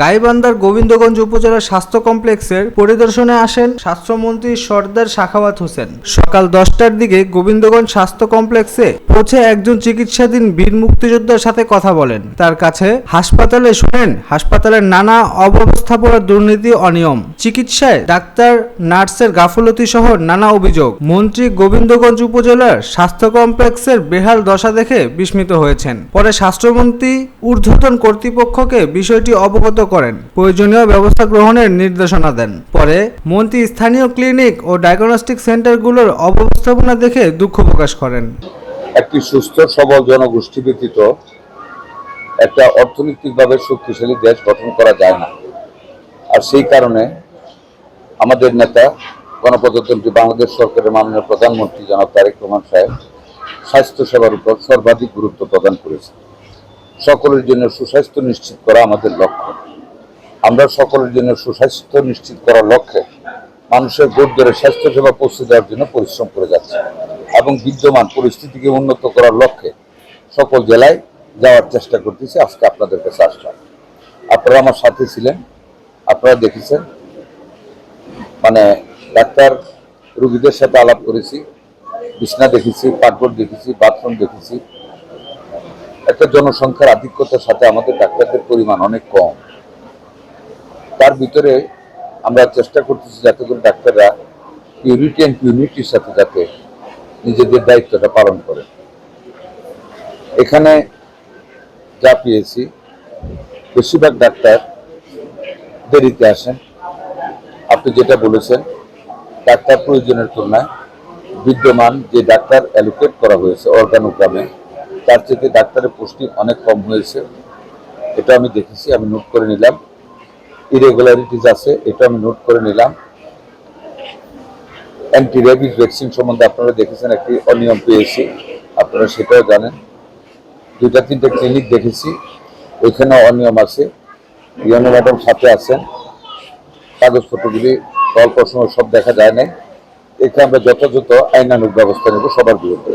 গাইবান্ধার গোবিন্দগঞ্জ উপজেলার স্বাস্থ্য কমপ্লেক্সের পরিদর্শনে আসেন স্বাস্থ্যমন্ত্রী সরদার সাখাওয়াত হোসেন। সকাল 10টার দিকে গোবিন্দগঞ্জ স্বাস্থ্য কমপ্লেক্সে পৌঁছে একজন চিকিৎসাধীন বীর মুক্তিযোদ্ধার সাথে কথা বলেন। তার কাছে হাসপাতালে শুনেন হাসপাতালের নানা অব্যবস্থাপনা, দুর্নীতি, অনিয়ম, চিকিৎসায় ডাক্তার নার্সের গাফলতি সহ নানা অভিযোগ। মন্ত্রী গোবিন্দগঞ্জ উপজেলার স্বাস্থ্য কমপ্লেক্সের বেহাল দশা দেখে বিস্মিত হয়েছেন। পরে স্বাস্থ্যমন্ত্রী ঊর্ধ্বতন কর্তৃপক্ষকে বিষয়টি অবগত করেন, প্রয়োজনীয় ব্যবস্থা গ্রহণের নির্দেশনা দেন। পরে মন্ত্রী স্থানীয় ক্লিনিক ও ডায়াগনস্টিক সেন্টারগুলোর অব্যবস্থাপনা দেখে দুঃখ প্রকাশ করেন। একটি সুস্থ সবল জনগোষ্ঠী ব্যতীত একটা অর্থনৈতিকভাবে শক্তিশালী দেশ গঠন করা যায় না। আর সেই কারণে আমাদের নেতা গণপ্রজাতন্ত্রী বাংলাদেশ সরকারের মাননীয় প্রধানমন্ত্রী জনাব তারেক রহমান সাহেব স্বাস্থ্যসেবার উপর সর্বাধিক গুরুত্ব প্রদান করেছে। সকলের জন্য সুস্বাস্থ্য নিশ্চিত করা আমাদের লক্ষ্য। আমরা সকলের জন্য সুস্বাস্থ্য নিশ্চিত করার লক্ষ্যে মানুষের ভোট ধরে স্বাস্থ্যসেবা পৌঁছে দেওয়ার জন্য পরিশ্রম করে যাচ্ছে এবং বিদ্যমান পরিস্থিতিকে উন্নত করার লক্ষ্যে সকল জেলায় যাওয়ার চেষ্টা করতেছি। আজকে আপনাদের কাছে আসলাম, আপনারা আমার সাথে ছিলেন, আপনারা দেখেছেন, ডাক্তার রোগীদের সাথে আলাপ করেছি, বিছনা দেখেছি, পাকঘর দেখেছি, বাথরুম দেখেছি। একটা জনসংখ্যার আধিক্যতার সাথে আমাদের ডাক্তারদের পরিমাণ অনেক কম। তার ভিতরে আমরা চেষ্টা করতেছি যাতে করে ডাক্তাররা পিউরিটি অ্যান্ড ইউনিটির সাথে যাতে নিজেদের দায়িত্বটা পালন করে। এখানে যা পেয়েছি, বেশিরভাগ ডাক্তার দেরিতে আসেন। আপনি যেটা বলেছেন, ডাক্তার প্রয়োজনের তুলনায় বিদ্যমান যে ডাক্তার অ্যালোকেট করা হয়েছে অর্গানোগ্রামে, তার চেয়ে ডাক্তারের পোস্টিং অনেক কম হয়েছে। এটা আমি দেখেছি, আমি নোট করে নিলাম। ইরেগুলারিটিস আছে, এটা আমি নোট করে নিলাম। অ্যান্টি রেবিস ভ্যাকসিন সম্বন্ধে আপনারা দেখেছেন একটি অনিয়ম পেয়েছি, আপনারা সেটাও জানেন। 2-3টে ক্লিনিক দেখেছি, ওইখানেও অনিয়ম আছে। ইয়ানো ম্যাডাম সাথে আছেন, কাগজপত্রগুলি অল্প সময় সব দেখা যায় নাই। এখানে আমরা যথাযথ আইনানুগ ব্যবস্থা নেব সবার বিরুদ্ধে।